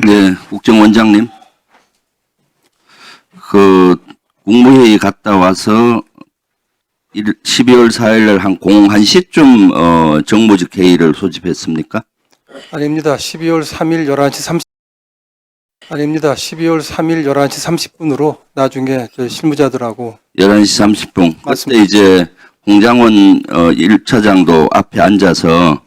네, 국정원장님. 그 국무회의 갔다 와서 12월 4일 날 한 1시쯤 정무직 회의를 소집했습니까? 아닙니다. 12월 3일 11시 30 아닙니다. 12월 3일 11시 30분으로 나중에 저 실무자들하고 11시 30분. 그때 맞습니다. 이제 홍장원 1차장도 앞에 앉아서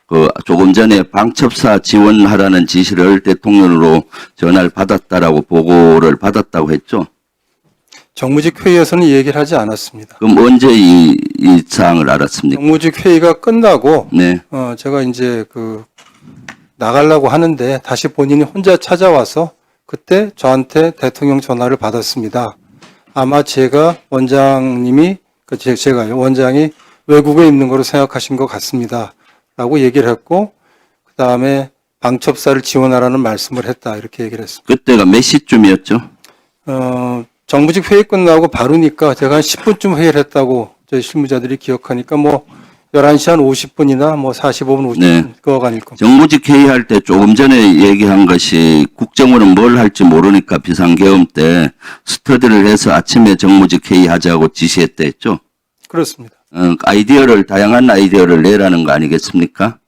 그 조금 전에 방첩사 지원하라는 지시를 대통령으로 전화를 받았다라고 보고를 받았다고 했죠. 정무직 회의에서는 이 얘기를 하지 않았습니다. 그럼 언제 이 사항을 알았습니까? 정무직 회의가 끝나고 네. 제가 이제 나가려고 하는데 다시 본인이 혼자 찾아와서 그때 저한테 대통령 전화를 받았습니다. 아마 제가 원장님이 제가요 원장이 외국에 있는 거로 생각하신 것 같습니다. 라고 얘기를 했고 그 다음에 방첩사를 지원하라는 말씀을 했다 이렇게 얘기를 했습니다. 그때가 몇 시쯤이었죠? 정무직 회의 끝나고 바로니까 제가 한 10분쯤 회의를 했다고 저희 실무자들이 기억하니까 11시 한 50분이나 45분 50분 네. 그거가 아닐 겁니다. 정무직 회의할 때 조금 전에 얘기한 것이 국정원은 뭘 할지 모르니까 비상계엄 때 스터디를 해서 아침에 정무직 회의하자고 지시했다 했죠? 그렇습니다. 다양한 아이디어를 내라는 거 아니겠습니까?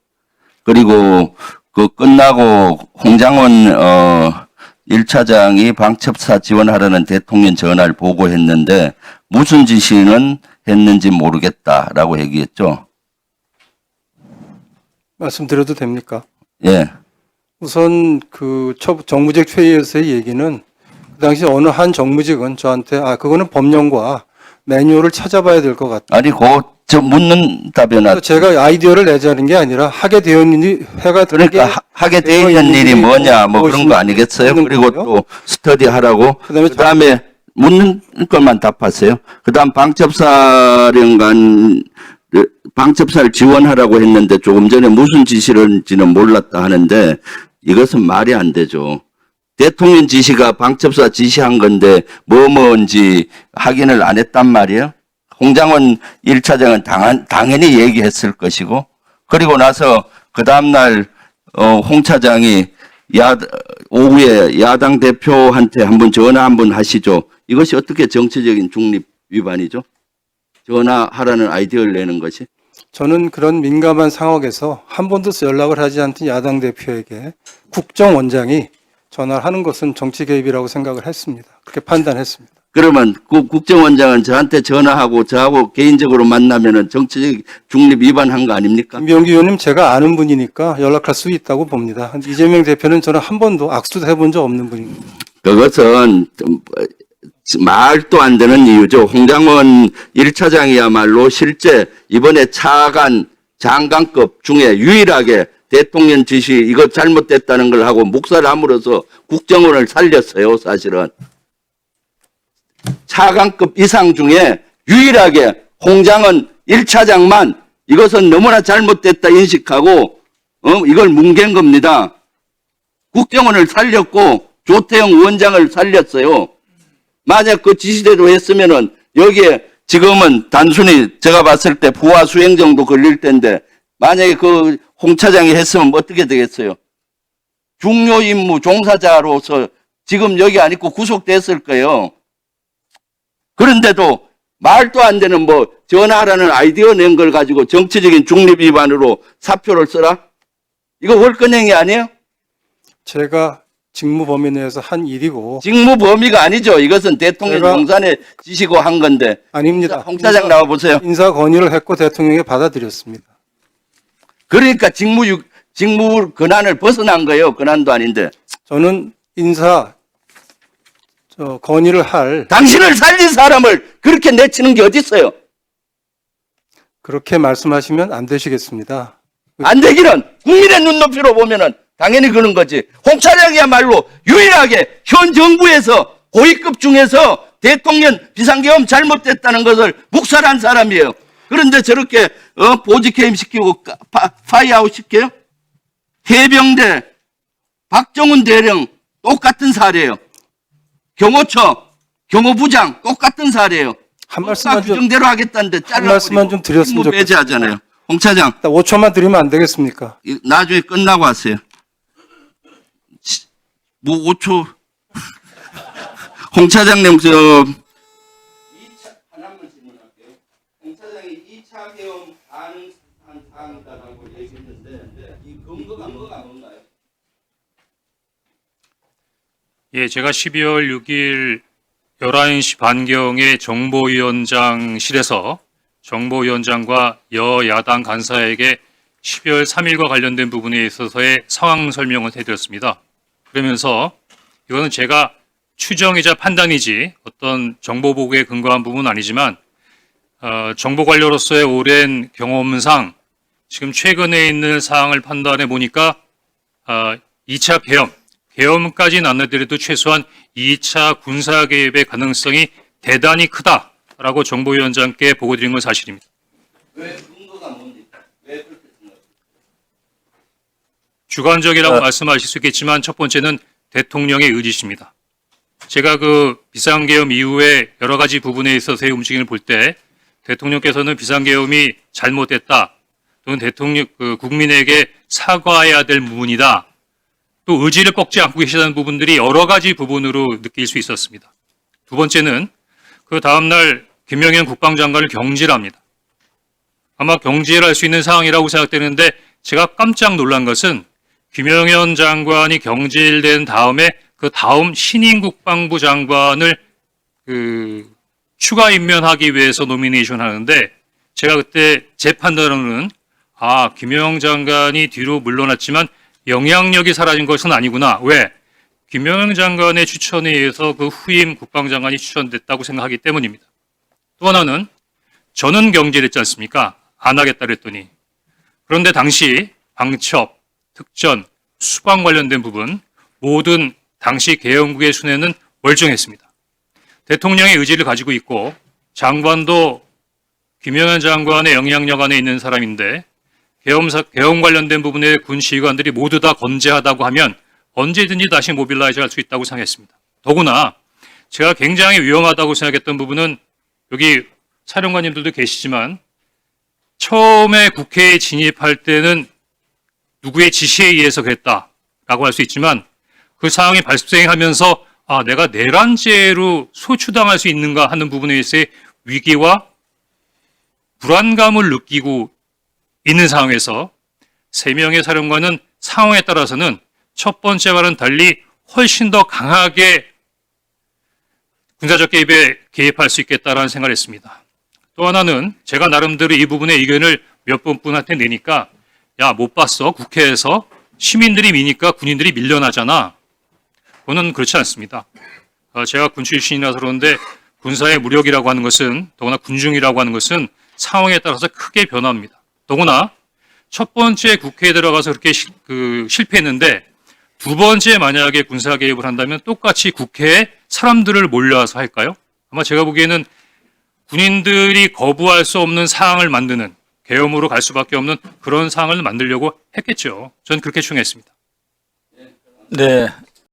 그리고 그 끝나고 홍장원 1차장이 방첩사 지원하라는 대통령 전화를 보고했는데 무슨 지시는 했는지 모르겠다라고 얘기했죠. 말씀드려도 됩니까? 예. 우선 정무직 회의에서의 얘기는 그 당시 어느 한 정무직은 저한테 그거는 법령과 매뉴얼을 찾아봐야 될 것 같다. 아니, 저 묻는 답변 제가 아이디어를 내자는 게 아니라 하게 되어 있는 해가 그러니까 하게 되어 있는 일이 뭐냐 그런 거 아니겠어요? 그리고 또 스터디 하라고 그다음에 묻는 것만 답하세요. 그다음 방첩사를 지원하라고 했는데 조금 전에 무슨 지시를지는 몰랐다 하는데 이것은 말이 안 되죠. 대통령 지시가 방첩사 지시한 건데 뭔지 확인을 안 했단 말이에요. 홍장원 1차장은 당연히 얘기했을 것이고 그리고 나서 그 다음날 홍 차장이 오후에 야당 대표한테 한번 전화 한번 하시죠. 이것이 어떻게 정치적인 중립 위반이죠? 전화하라는 아이디어를 내는 것이. 저는 그런 민감한 상황에서 한 번도 연락을 하지 않던 야당 대표에게 국정원장이 전화를 하는 것은 정치 개입이라고 생각을 했습니다. 그렇게 판단했습니다. 그러면 국정원장은 저한테 전화하고 저하고 개인적으로 만나면은 정치적 중립 위반한 거 아닙니까? 김병기 의원님 제가 아는 분이니까 연락할 수 있다고 봅니다. 이재명 대표는 저는 한 번도 악수도 해본 적 없는 분입니다. 그것은 말도 안 되는 이유죠. 홍장원 1차장이야말로 실제 이번에 장관급 중에 유일하게 대통령 지시 이거 잘못됐다는 걸 하고 묵살을 함으로써 국정원을 살렸어요. 사실은. 차관급 이상 중에 유일하게 홍장원 1차장만 이것은 너무나 잘못됐다 인식하고 이걸 뭉갠 겁니다. 국정원을 살렸고 조태영 위원장을 살렸어요. 만약 그 지시대로 했으면은 여기에 지금은 단순히 제가 봤을 때 부하 수행 정도 걸릴 텐데 만약에 홍 차장이 했으면 어떻게 되겠어요? 중요 임무 종사자로서 지금 여기 안 있고 구속됐을 거예요. 그런데도 말도 안 되는 전화하라는 아이디어 낸 걸 가지고 정치적인 중립 위반으로 사표를 써라? 이거 월권행위 아니에요? 제가 직무 범위 내에서 한 일이고 직무 범위가 아니죠. 이것은 대통령 용산에 지시고 한 건데. 아닙니다. 홍 차장 나와 보세요. 인사 건의를 했고 대통령이 받아들였습니다. 그러니까 직무 권한을 벗어난 거예요. 권한도 아닌데. 저는 건의를 할 당신을 살린 사람을 그렇게 내치는 게 어디 있어요? 그렇게 말씀하시면 안 되시겠습니다. 안 되기는 국민의 눈높이로 보면은 당연히 그런 거지. 홍 차장이야말로 유일하게 현 정부에서 고위급 중에서 대통령 비상계엄 잘못됐다는 것을 묵살한 사람이에요. 그런데 저렇게 보직해임 시키고 파이아웃 시켜요? 해병대 박정훈 대령 똑같은 사례예요. 경호처 경호부장 똑같은 사례예요. 한 말씀만 좀 규정대로 하겠다는데 한 말씀만 좀 드렸으면 좋겠습니다. 배제하잖아요. 홍 차장 5초만 드리면 안 되겠습니까? 나중에 끝나고 하세요. 뭐 5초. 홍 차장님 하나만 질문할게요. 홍 차장이 2차 계엄 가능한 사항이다라고 얘기했는데 이 근거가 뭔가요? 예, 제가 12월 6일 11시 반경에 정보위원장실에서 정보위원장과 여야당 간사에게 12월 3일과 관련된 부분에 있어서의 상황 설명을 해드렸습니다. 그러면서 이거는 제가 추정이자 판단이지 어떤 정보 보고에 근거한 부분은 아니지만 정보 관료로서의 오랜 경험상 지금 최근에 있는 사항을 판단해 보니까 2차 계엄까지는 안 나더라도 최소한 2차 군사 개입의 가능성이 대단히 크다라고 정보위원장께 보고 드린 건 사실입니다. 왜 근거가 뭡니까? 왜 그렇게 생각해요? 주관적이라고 말씀하실 수 있겠지만 첫 번째는 대통령의 의지십니다. 제가 그 비상계엄 이후에 여러 가지 부분에 있어서의 움직임을 볼 때 대통령께서는 비상계엄이 잘못됐다 또는 국민에게 사과해야 될 부분이다 또 의지를 꺾지 않고 계시다는 부분들이 여러 가지 부분으로 느낄 수 있었습니다. 두 번째는 그 다음날 김영현 국방장관을 경질합니다. 아마 경질할 수 있는 상황이라고 생각되는데 제가 깜짝 놀란 것은 김영현 장관이 경질된 다음에 그 다음 신임 국방부 장관을 추가 임명하기 위해서 노미네이션 하는데 제가 그때 제 판단으로는 김영현 장관이 뒤로 물러났지만 영향력이 사라진 것은 아니구나. 왜? 김영현 장관의 추천에 의해서 그 후임 국방장관이 추천됐다고 생각하기 때문입니다. 또 하나는 저는 경질했지 않습니까? 안 하겠다 그랬더니. 그런데 당시 방첩, 특전, 수방 관련된 부분 모든 당시 계엄국의 순회는 멀쩡했습니다. 대통령의 의지를 가지고 있고 장관도 김영현 장관의 영향력 안에 있는 사람인데 계엄 관련된 부분의 군 지휘관들이 모두 다 건재하다고 하면 언제든지 다시 모빌라이즈 할 수 있다고 생각했습니다. 더구나 제가 굉장히 위험하다고 생각했던 부분은 여기 사령관님들도 계시지만 처음에 국회에 진입할 때는 누구의 지시에 의해서 그랬다라고 할 수 있지만 그 상황이 발생하면서 내가 내란죄로 소추당할 수 있는가 하는 부분에 있어서의 위기와 불안감을 느끼고 있는 상황에서 3명의 사령관은 상황에 따라서는 첫 번째와는 달리 훨씬 더 강하게 군사적 개입에 개입할 수 있겠다라는 생각을 했습니다. 또 하나는 제가 나름대로 이 부분의 의견을 몇 분한테 내니까 못 봤어? 국회에서 시민들이 미니까 군인들이 밀려나잖아. 그거는 그렇지 않습니다. 제가 군 출신이라서 그런데 군사의 무력이라고 하는 것은 더구나 군중이라고 하는 것은 상황에 따라서 크게 변합니다. 더구나 첫 번째 국회에 들어가서 그렇게 실패했는데 두 번째 만약에 군사 개입을 한다면 똑같이 국회에 사람들을 몰려와서 할까요? 아마 제가 보기에는 군인들이 거부할 수 없는 상황을 만드는 계엄으로 갈 수밖에 없는 그런 상황을 만들려고 했겠죠. 저는 그렇게 추정했습니다. 네,